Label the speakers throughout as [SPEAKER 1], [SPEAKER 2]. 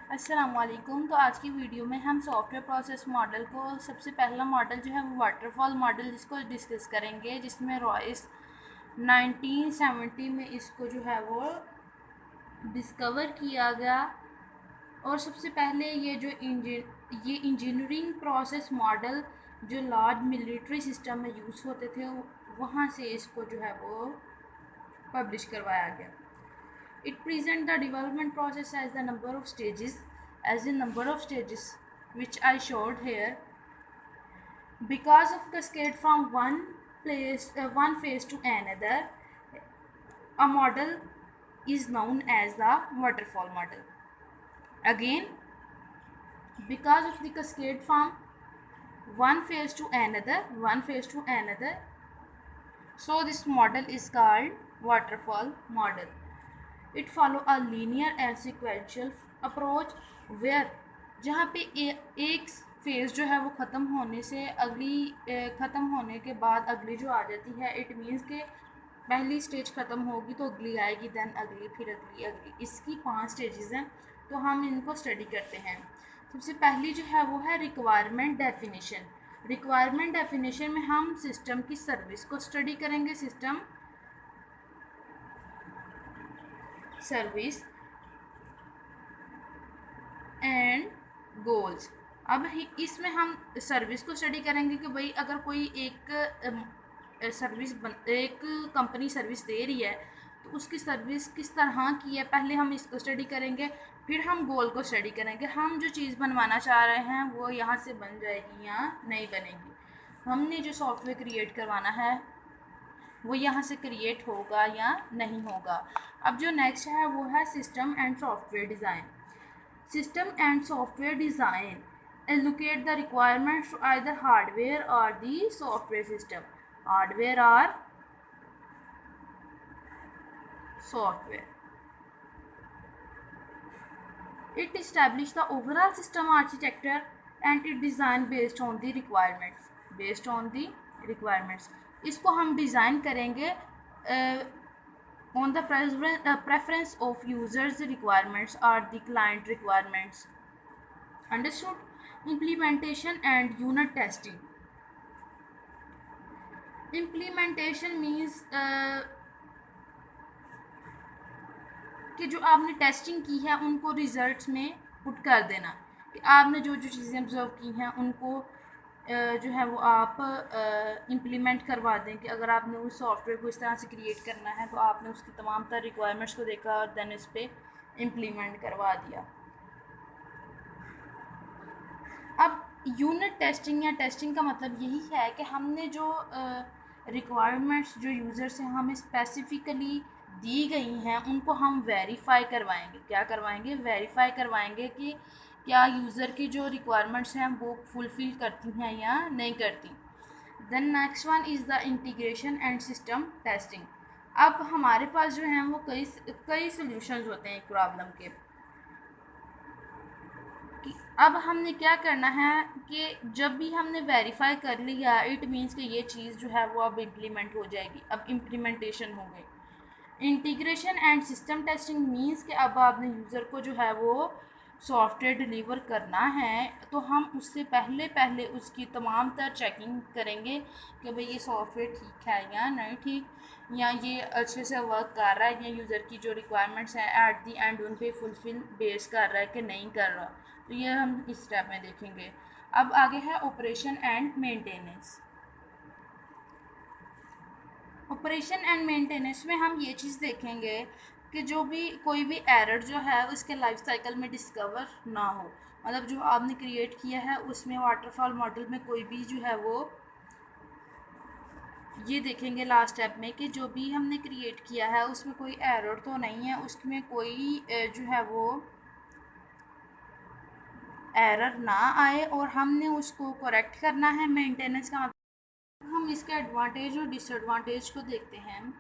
[SPEAKER 1] अस्सलामुअलैकुम। तो आज की वीडियो में हम सॉफ्टवेयर प्रोसेस मॉडल को सबसे पहला मॉडल जो है वो वाटरफॉल मॉडल जिसको डिस्कस करेंगे, जिसमें रॉयस 1970 में इसको जो है वो डिस्कवर किया गया। और सबसे पहले ये इंजीनियरिंग प्रोसेस मॉडल जो लार्ज मिलिट्री सिस्टम में यूज़ होते थे वहाँ से इसको जो है वो पब्लिश करवाया गया। It presents the development process as the number of stages, as in number of stages which I showed here. Because of cascade from one phase to another, a model is known as the waterfall model. Again, because of the cascade from one phase to another, so this model is called waterfall model. It follow a linear and sequential approach where जहाँ पे एक phase जो है वो ख़त्म होने से ख़त्म होने के बाद अगली जो आ जाती है, इट मीन्स के पहली स्टेज ख़त्म होगी तो अगली आएगी, देन अगली, फिर अगली। इसकी 5 स्टेजेस हैं, तो हम इनको स्टडी करते हैं। सबसे पहली जो है वो है रिक्वायरमेंट डेफिनेशन। रिक्वायरमेंट डेफिनेशन में हम सिस्टम की सर्विस को स्टडी करेंगे, सिस्टम सर्विस एंड गोल्स। अब इसमें हम सर्विस को स्टडी करेंगे कि भाई अगर कोई एक कंपनी सर्विस दे रही है तो उसकी सर्विस किस तरह की है, पहले हम इसको स्टडी करेंगे, फिर हम गोल को स्टडी करेंगे। हम जो चीज़ बनवाना चाह रहे हैं वो यहाँ से बन जाएगी या नहीं बनेगी, हमने जो सॉफ्टवेयर क्रिएट करवाना है वो यहाँ से क्रिएट होगा या नहीं होगा। अब जो नेक्स्ट है वो है system and software design. System and software design allocate the requirements to either hardware or the software system. Hardware or software. It establishes the overall system architecture and it design based on the requirements. Based on the requirements. इसको हम design करेंगे on the preference of users requirements or the client requirements. Understood? Implementation and unit testing. Implementation means कि जो आपने testing की है उनको results में पुट कर देना, कि आपने जो जो चीज़ें ऑब्जर्व की हैं उनको जो है वो आप इम्प्लीमेंट करवा दें। कि अगर आपने उस सॉफ्टवेयर को इस तरह से क्रिएट करना है तो आपने उसकी तमाम तर रिक्वायरमेंट्स को देखा और देन इस पर इम्प्लीमेंट करवा दिया। अब यूनिट टेस्टिंग या टेस्टिंग का मतलब यही है कि हमने जो रिक्वायरमेंट्स जो यूज़र से हमें स्पेसिफ़िकली दी गई हैं उनको हम वेरीफाई करवाएंगे। क्या करवाएंगे? वेरीफाई करवाएंगे कि क्या यूज़र की जो रिक्वायरमेंट्स हैं वो फुलफ़िल करती हैं या नहीं करती। Then next one is the integration and system testing. अब हमारे पास जो हैं वो कई सोल्यूशंस होते हैं एक प्रॉब्लम के। अब हमने क्या करना है कि जब भी हमने वेरीफाई कर लिया, इट मीन्स कि ये चीज़ जो है वो अब इम्प्लीमेंट हो जाएगी, अब इम्प्लीमेंटेशन हो गई। Integration and system testing means कि अब आपने यूज़र को जो है वो सॉफ्टवेयर डिलीवर करना है तो हम उससे पहले उसकी तमाम तर चेकिंग करेंगे कि भाई ये सॉफ्टवेयर ठीक है या नहीं ठीक, या ये अच्छे से वर्क कर रहा है, या यूज़र की जो रिक्वायरमेंट्स हैं एट दी एंड उन पे फुलफ़िल बेस कर रहा है कि नहीं कर रहा। तो ये हम इस स्टेप में देखेंगे। अब आगे है operation and maintenance. Operation and maintenance में हम ये चीज़ देखेंगे कि जो भी कोई भी एरर जो है उसके लाइफ साइकिल में डिस्कवर ना हो। मतलब जो आपने क्रिएट किया है उसमें वाटरफॉल मॉडल में कोई भी जो है वो ये देखेंगे लास्ट स्टेप में कि जो भी हमने क्रिएट किया है उसमें कोई एरर तो नहीं है, उसमें कोई जो है वो एरर ना आए और हमने उसको करेक्ट करना है। मेंटेनेंस का हम इसके एडवांटेज और डिसएडवांटेज को देखते हैं।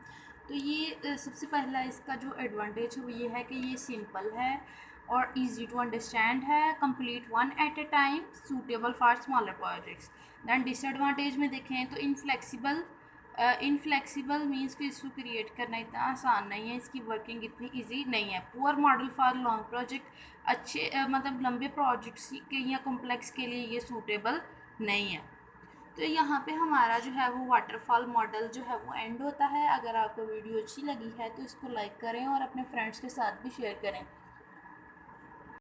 [SPEAKER 1] तो ये सबसे पहला इसका जो एडवांटेज है वो ये है कि ये सिंपल है और इजी टू अंडरस्टैंड है, complete one at a time, suitable for smaller projects. Then disadvantage में देखें तो इनफ्लेक्सिबल इनफ्लेक्सिबल मीन्स कि इसको क्रिएट करना इतना आसान नहीं है, इसकी वर्किंग इतनी इजी नहीं है। Poor model for long project, अच्छे मतलब लंबे प्रोजेक्ट्स के या कॉम्प्लेक्स के लिए ये सूटेबल नहीं है। तो यहाँ पे हमारा जो है वो वाटरफॉल मॉडल जो है वो एंड होता है। अगर आपको वीडियो अच्छी लगी है तो इसको लाइक करें और अपने फ्रेंड्स के साथ भी शेयर करें।